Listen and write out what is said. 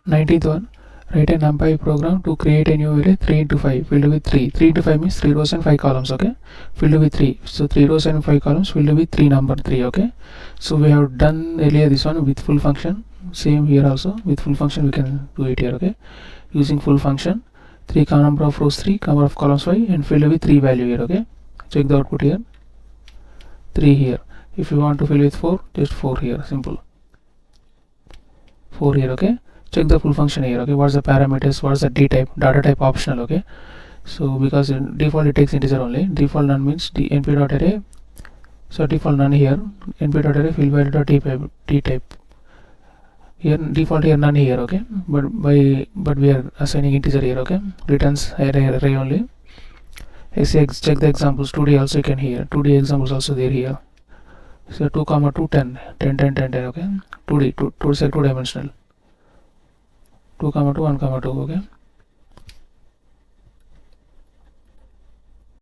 19th one, write a NumPy program to create a new array 3 into 5 filled with 3. 3 into 5 means 3 rows and 5 columns, okay? Filled with 3. So 3 rows and 5 columns filled with 3 number 3, okay? So we have done earlier this one with full function. Same here also with full function we can do it here, okay? Using full function, 3 number of rows 3, number of columns 5 and filled with 3 value here, okay? Check the output here. 3 here. If you want to fill with 4, just 4 here, simple. 4 here, okay? Check the full function here, okay? What's the parameters, what's the data type optional, okay? So because in default it takes integer only. Default none means the np.array. So default none here, np.array fill value dot t type. Here default here none here, okay? But we are assigning integer here, okay? Returns array only. Check the examples. 2D also you can here. 2D examples also there here. So 2 comma 2 10 10 10 10 10, okay? 2D 2 dimensional. 2 comma 2 1 comma 2, okay?